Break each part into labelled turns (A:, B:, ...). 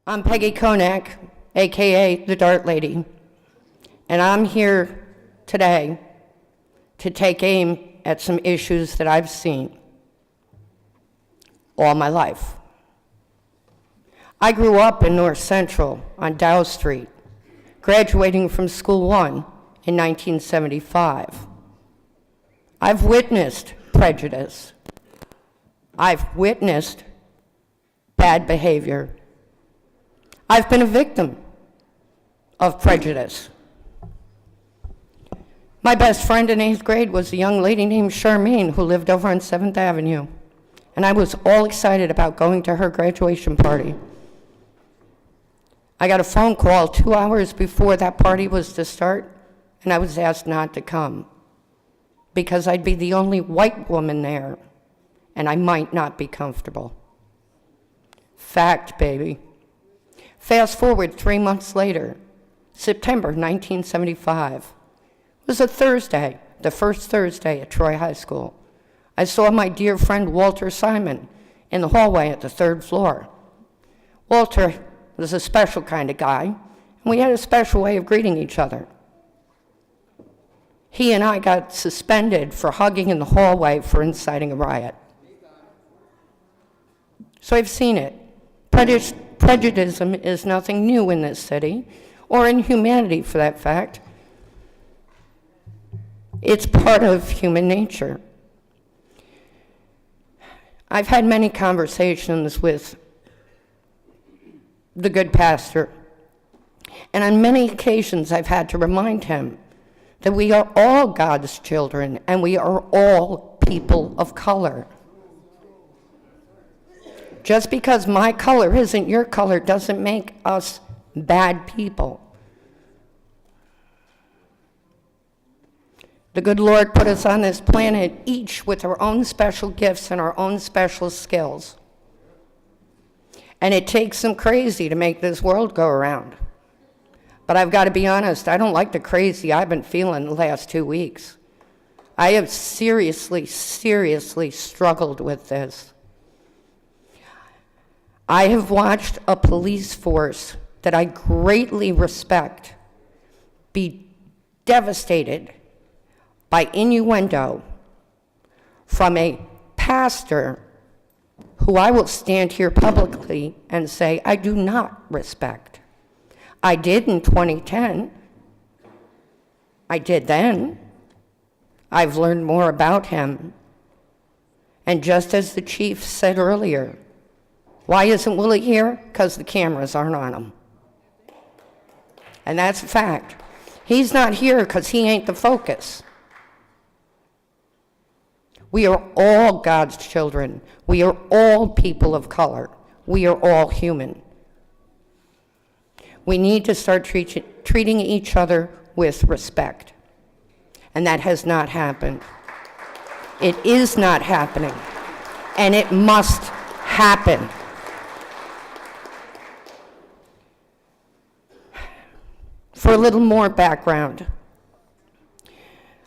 A: I'm Peggy Kownack, AKA the Dart Lady, and I'm here today to take aim at some issues that I've seen all my life. I grew up in North Central on Dow Street, graduating from School 1 in 1975. I've witnessed prejudice. I've witnessed bad behavior. I've been a victim of prejudice. My best friend in 8th grade was a young lady named Charmaine who lived over on 7th Avenue, and I was all excited about going to her graduation party. I got a phone call 2 hours before that party was to start, and I was asked not to come because I'd be the only white woman there, and I might not be comfortable. Fact, baby. Fast forward 3 months later, September 1975. It was a Thursday, the first Thursday at Troy High School. I saw my dear friend Walter Simon in the hallway at the 3rd floor. Walter was a special kind of guy, and we had a special way of greeting each other. He and I got suspended for hugging in the hallway for inciting a riot. So I've seen it. Prejudice is nothing new in this city, or in humanity for that fact. It's part of human nature. I've had many conversations with the good pastor, and on many occasions I've had to remind him that we are all God's children and we are all people of color. Just because my color isn't your color doesn't make us bad people. The good Lord put us on this planet, each with our own special gifts and our own special skills. And it takes some crazy to make this world go around. But I've got to be honest, I don't like the crazy I've been feeling the last 2 weeks. I have seriously struggled with this. I have watched a police force that I greatly respect be devastated by innuendo from a pastor who I will stand here publicly and say I do not respect. I did in 2010. I did then. I've learned more about him. And just as the chief said earlier, why isn't Willie here? Because the cameras aren't on him. And that's a fact. He's not here because he ain't the focus. We are all God's children. We are all people of color. We are all human. We need to start treating each other with respect. And that has not happened. It is not happening. And it must happen. For a little more background,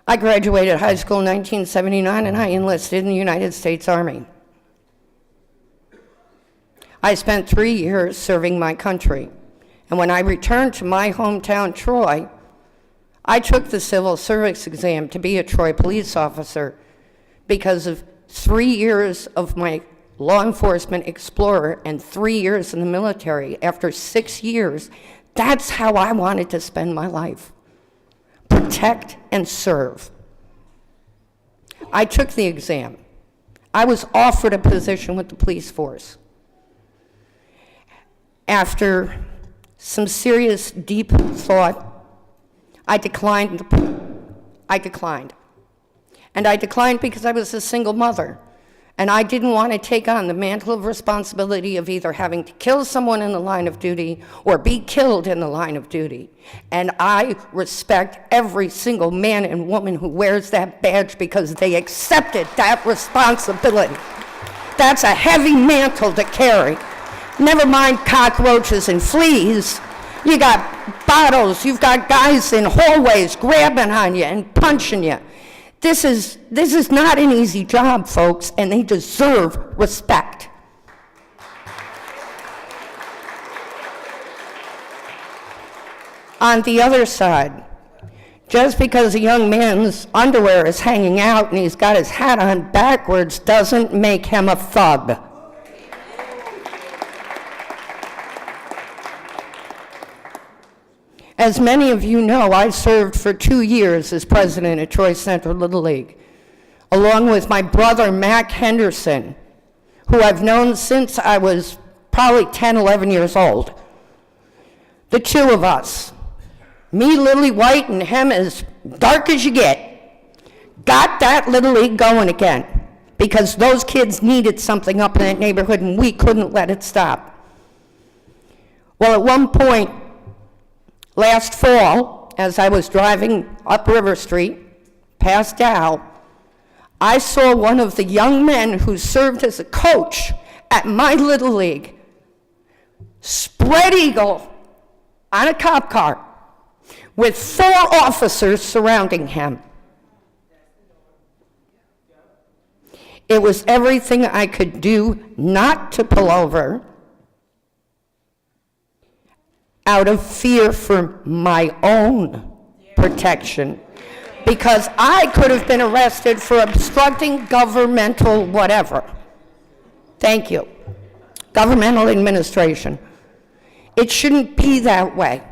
A: I graduated high school in 1979 and I enlisted in the United States Army. I spent 3 years serving my country, and when I returned to my hometown, Troy, I took the civil service exam to be a Troy police officer because of 3 years of my law enforcement explorer and 3 years in the military. After 6 years, that's how I wanted to spend my life. Protect and serve. I took the exam. I was offered a position with the police force. After some serious, deep thought, I declined. And I declined because I was a single mother. And I didn't want to take on the mantle of responsibility of either having to kill someone in the line of duty or be killed in the line of duty. And I respect every single man and woman who wears that badge because they accepted that responsibility. That's a heavy mantle to carry. Never mind cockroaches and fleas. You got bottles, you've got guys in hallways grabbing on you and punching you. This is not an easy job, folks, and they deserve respect. On the other side, just because a young man's underwear is hanging out and he's got his hat on backwards doesn't make him a thug. As many of you know, I served for 2 years as president at Troy Central Little League, along with my brother, Mac Henderson, who I've known since I was probably 10, 11 years old. The two of us, me lily white and him as dark as you get, got that Little League going again because those kids needed something up in that neighborhood and we couldn't let it stop. Well, at one point, last fall, as I was driving up River Street, past Dow, I saw one of the young men who served as a coach at my Little League spread eagle on a cop car with 4 officers surrounding him. It was everything I could do not to pull over out of fear for my own protection, because I could have been arrested for obstructing governmental whatever. Thank you. Governmental administration. It shouldn't be that way.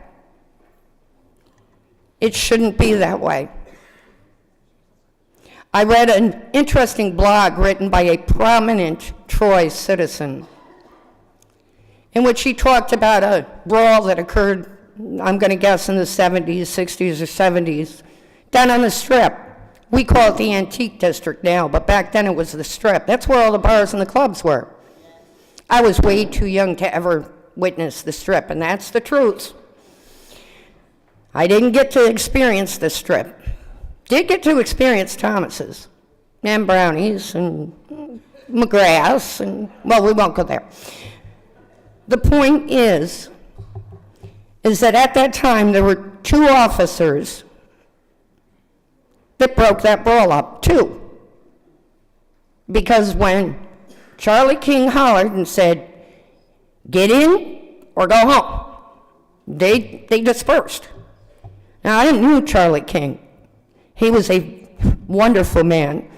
A: It shouldn't be that way. I read an interesting blog written by a prominent Troy citizen in which he talked about a brawl that occurred, I'm going to guess, in the 70s, 60s, or 70s, down on the Strip. We call it the Antique District now, but back then it was the Strip. That's where all the bars and the clubs were. I was way too young to ever witness the Strip, and that's the truth. I didn't get to experience the Strip. Did get to experience Thomas's and Brownies and McGrath's, and, well, we won't go there. The point is that at that time there were 2 officers that broke that brawl up, 2. Because when Charlie King hollered and said, "Get in or go home," they dispersed. Now, I didn't know Charlie King. He was a wonderful man,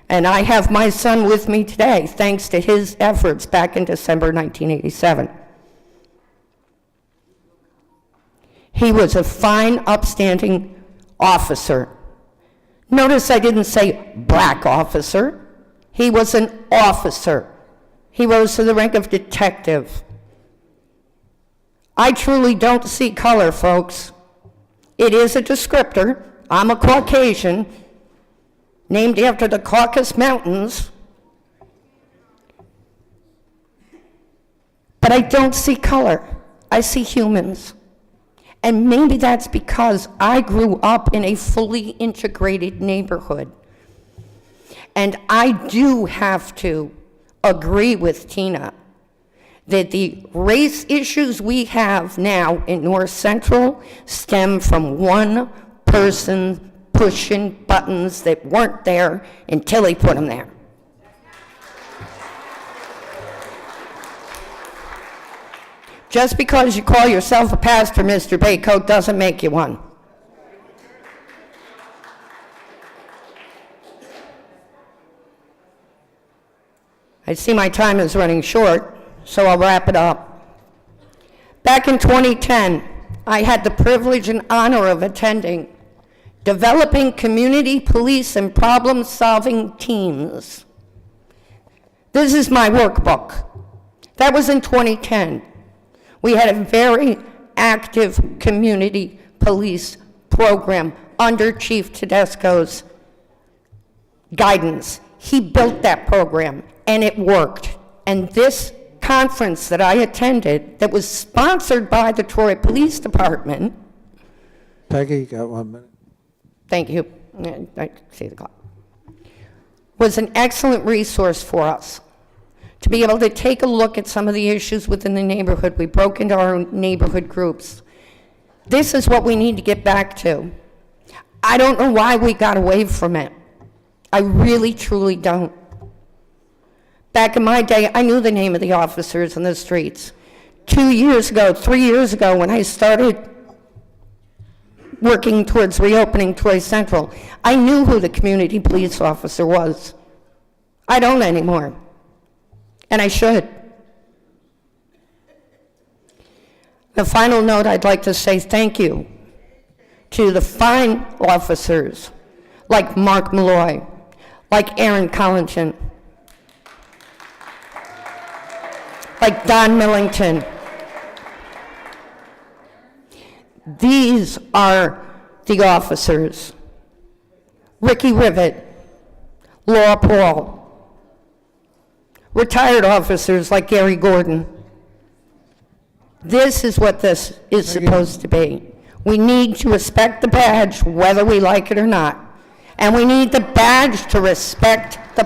A: and I have my son with me today thanks to his efforts back in December 1987. He was a fine, upstanding officer. Notice I didn't say black officer. He was an officer. He rose to the rank of detective. I truly don't see color, folks. It is a descriptor. I'm a Caucasian, named after the Caucasus Mountains. But I don't see color. I see humans. And maybe that's because I grew up in a fully integrated neighborhood. And I do have to agree with Tina that the race issues we have now in North Central stem from one person pushing buttons that weren't there until he put them there. Just because you call yourself a pastor, Mr. Baycoat, doesn't make you one. I see my time is running short, so I'll wrap it up. Back in 2010, I had the privilege and honor of attending Developing Community Police and Problem-Solving Teams. This is my workbook. That was in 2010. We had a very active community police program under Chief Tedesco's guidance. He built that program, and it worked. And this conference that I attended that was sponsored by the Troy Police Department.
B: Peggy, you got 1 minute.
A: Thank you. I see the clock. Was an excellent resource for us to be able to take a look at some of the issues within the neighborhood. We broke into our own neighborhood groups. This is what we need to get back to. I don't know why we got away from it. I really, truly don't. Back in my day, I knew the name of the officers in the streets. 2 years ago, 3 years ago, when I started working towards reopening Troy Central. I knew who the community police officer was. I don't anymore, and I should. The final note, I'd like to say thank you to the fine officers like Mark Malloy, like Aaron Collington, like Don Millington. These are the officers. Ricky Rivet, Laura Paul, retired officers like Gary Gordon. This is what this is supposed to be. We need to respect the badge, whether we like it or not. And we need the badge to respect the